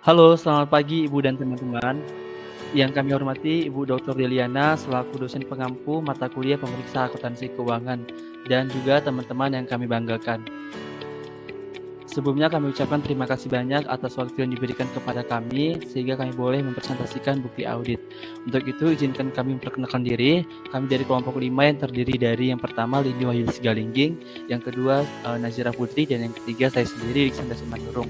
Halo, selamat pagi Ibu dan teman-teman. Yang kami hormati Ibu Dr. Deliana selaku dosen pengampu mata kuliah pemeriksa akuntansi keuangan dan juga teman-teman yang kami banggakan. Sebelumnya kami ucapkan terima kasih banyak atas waktu yang diberikan kepada kami sehingga kami boleh mempresentasikan bukti audit. Untuk itu izinkan kami memperkenalkan diri. Kami dari kelompok 5 yang terdiri dari yang pertama Lini Wahyudi Sigalingging, yang kedua Nazira Putri, dan yang ketiga saya sendiri Iksan Simanjorang.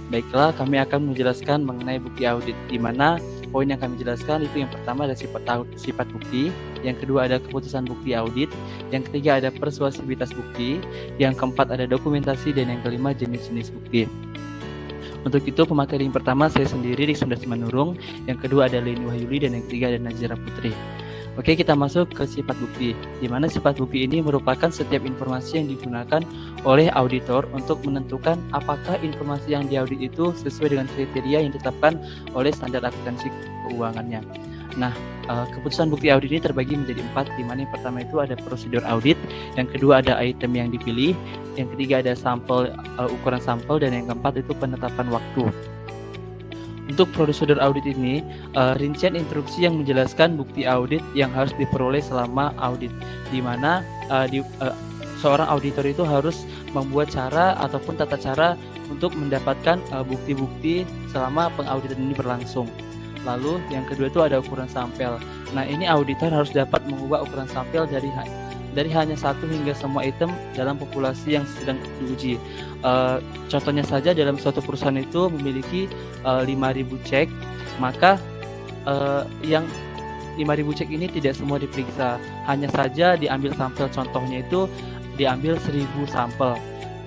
Baiklah, kami akan menjelaskan mengenai bukti audit, di mana poin yang kami jelaskan itu yang pertama ada sifat bukti, yang kedua ada keputusan bukti audit, yang ketiga ada persuasivitas bukti, yang keempat ada dokumentasi, dan yang kelima jenis-jenis bukti. Untuk itu pemateri yang pertama saya sendiri Iksan Simanjorang, yang kedua ada Leni Wahyudi, dan yang ketiga ada Nazira Putri. Oke, kita masuk ke sifat bukti, di mana sifat bukti ini merupakan setiap informasi yang digunakan oleh auditor untuk menentukan apakah informasi yang diaudit itu sesuai dengan kriteria yang ditetapkan oleh standar akuntansi keuangannya. Nah, keputusan bukti audit ini terbagi menjadi 4, di mana yang pertama itu ada prosedur audit, yang kedua ada item yang dipilih, yang ketiga ada sampel, ukuran sampel, dan yang keempat itu penetapan waktu. Untuk prosedur audit ini, rincian instruksi yang menjelaskan bukti audit yang harus diperoleh selama audit, di mana seorang auditor itu harus membuat cara ataupun tata cara untuk mendapatkan bukti-bukti selama pengauditan ini berlangsung. Lalu yang kedua itu ada ukuran sampel. Nah, ini auditor harus dapat mengubah ukuran sampel dari hanya 1 hingga semua item dalam populasi yang sedang diuji. Contohnya saja dalam suatu perusahaan itu memiliki 5.000 cek, maka yang 5.000 cek ini tidak semua diperiksa, hanya saja diambil sampel, contohnya itu diambil 1.000 sampel.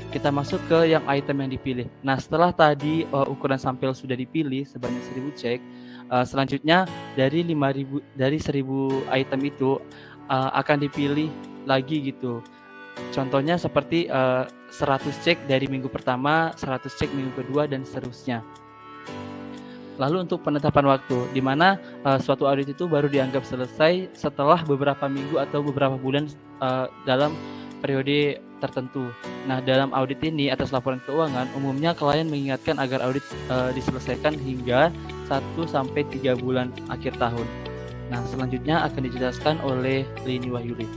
Kita masuk ke yang item yang dipilih. Nah, setelah tadi ukuran sampel sudah dipilih sebanyak 1.000 cek, selanjutnya dari 1.000 item itu akan dipilih lagi gitu. Contohnya seperti 100 cek dari minggu pertama, 100 cek minggu kedua, dan seterusnya. Lalu untuk penetapan waktu, di mana suatu audit itu baru dianggap selesai setelah beberapa minggu atau beberapa bulan dalam periode tertentu. Nah, dalam audit ini atas laporan keuangan, umumnya klien mengingatkan agar audit diselesaikan hingga 1-3 bulan akhir tahun. Nah, selanjutnya akan dijelaskan oleh Leni Wahyudi.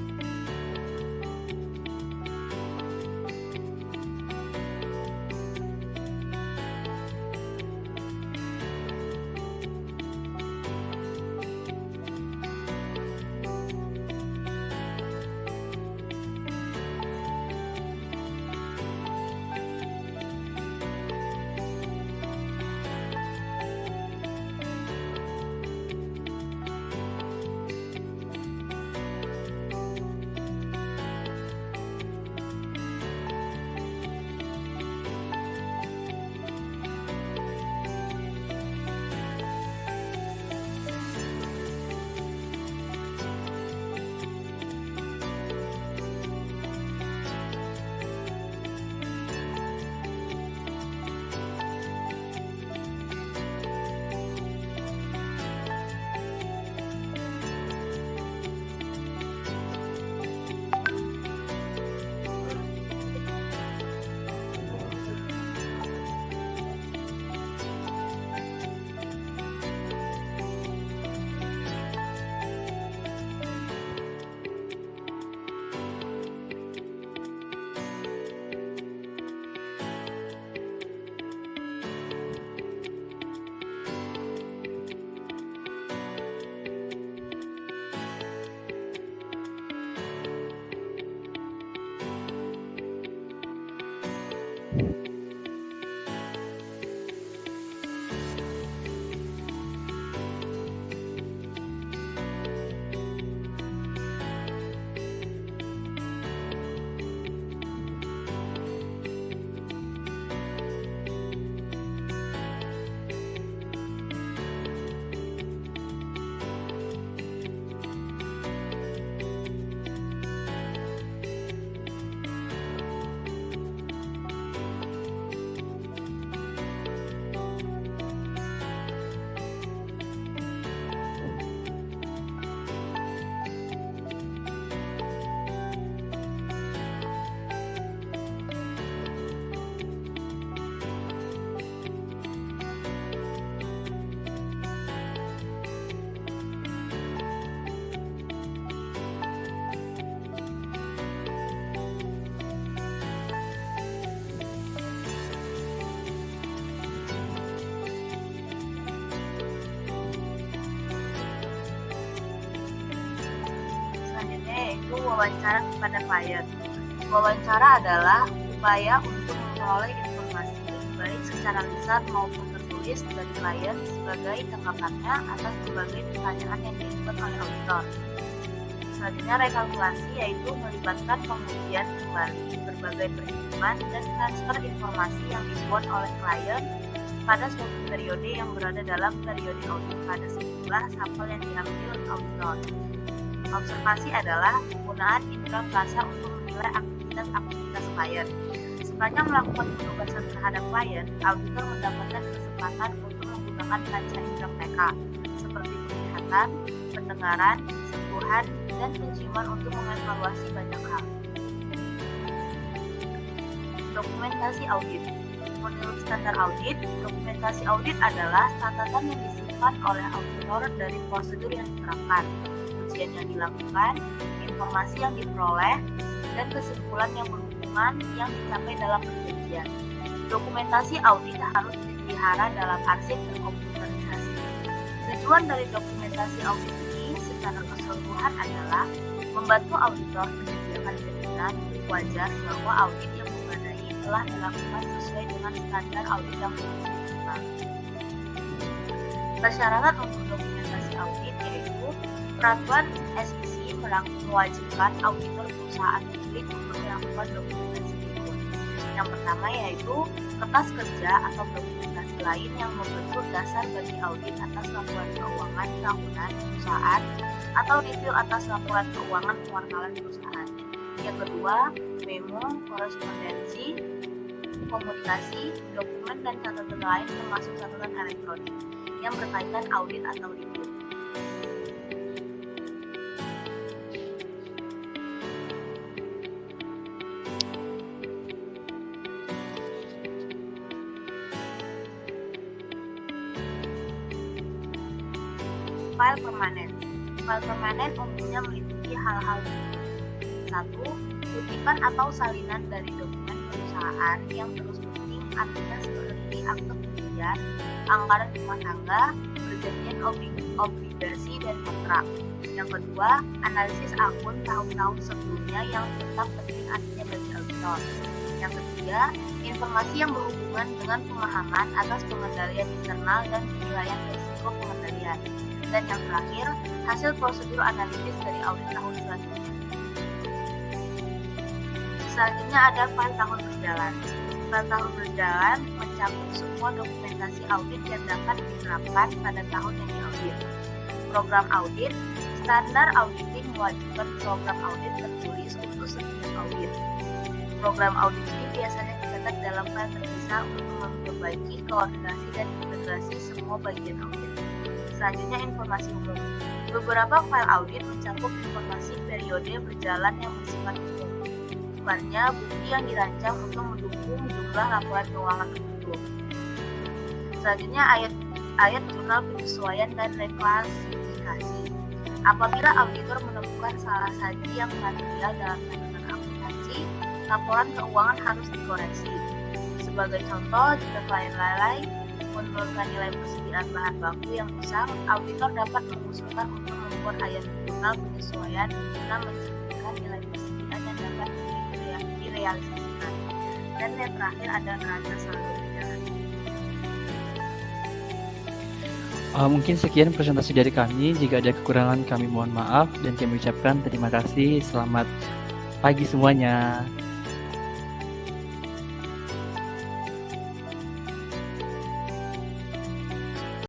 yaitu wawancara kepada klien. Wawancara adalah upaya untuk memperoleh informasi baik secara lisan maupun tertulis dari klien sebagai tanggapannya atas berbagai pertanyaan yang diajukan oleh auditor. Selanjutnya rekalkulasi yaitu melibatkan pengujian kembali berbagai perhitungan dan transfer informasi yang dibuat oleh klien pada suatu periode yang berada dalam periode audit pada sejumlah sampel yang diambil auditor. Observasi adalah penggunaan indera perasa untuk menilai aktivitas klien. Sepanjang melakukan penugasan terhadap klien, auditor mendapatkan kesempatan untuk menggunakan panca indera mereka, seperti penglihatan, pendengaran, sentuhan, dan penciuman untuk mengevaluasi banyak hal. Dokumentasi audit. Menurut standar audit, dokumentasi audit adalah catatan yang disimpan oleh auditor dari prosedur yang diterapkan, ujian yang dilakukan, informasi yang diperoleh, dan kesimpulan yang berhubungan yang dicapai dalam perjanjian. Dokumentasi audit harus dipelihara dalam arsip terkomputerisasi. Tujuan dari dokumentasi audit ini secara keseluruhan adalah membantu auditor menyediakan jaminan wajar bahwa audit yang memadai telah dilakukan sesuai dengan standar audit yang minimal. Persyaratan untuk dokumentasi audit yaitu peraturan SEC mewajibkan auditor perusahaan publik untuk melakukan dokumentasi berikut. Yang pertama yaitu kertas kerja atau dokumentasi lain yang membentuk dasar bagi audit atas laporan keuangan tahunan perusahaan atau review atas laporan keuangan kuartalan perusahaan. Yang kedua, memo, korespondensi, komunikasi, dokumen, dan catatan lain termasuk catatan elektronik yang berkaitan audit atau review. File permanen. File permanen umumnya meliputi hal-hal berikut. 1. Kutipan atau salinan dari dokumen perusahaan yang terus penting, artinya seperti akte penjualan, anggaran rumah tangga, perjanjian obligasi dan kontrak. Yang kedua, analisis akun tahun-tahun sebelumnya yang tetap penting, artinya bagi auditor. Yang ketiga, informasi yang berhubungan dengan pemahaman atas pengendalian internal dan penilaian risiko pengendalian. Dan yang terakhir, hasil prosedur analisis dari audit tahun selanjutnya. Selanjutnya ada file tahun berjalan. File tahun berjalan mencakup semua dokumentasi audit yang dapat diterapkan pada tahun yang diaudit. Program audit. Standar auditing mewajibkan program audit tertulis untuk setiap audit. Program audit ini biasanya dicatat dalam file terpisah untuk memperbaiki koordinasi dan integrasi semua bagian audit. Selanjutnya informasi umum. Beberapa file audit mencakup informasi periode berjalan yang bersifat umum. Bukannya bukti yang dirancang untuk mendukung jumlah laporan keuangan tertentu. Selanjutnya ayat jurnal penyesuaian dan reklasifikasi. Apabila auditor menemukan salah saji yang material dalam catatan akuntansi, laporan keuangan harus dikoreksi. Sebagai contoh, jika klien lalai menurunkan nilai persediaan bahan baku yang usang, auditor dapat mengusulkan untuk membuat ayat jurnal penyesuaian guna mencerminkan nilai persediaan yang dapat direalisasikan. Dan yang terakhir ada neraca saldo berjalan. Mungkin sekian presentasi dari kami. Jika ada kekurangan kami mohon maaf dan kami ucapkan terima kasih. Selamat pagi semuanya.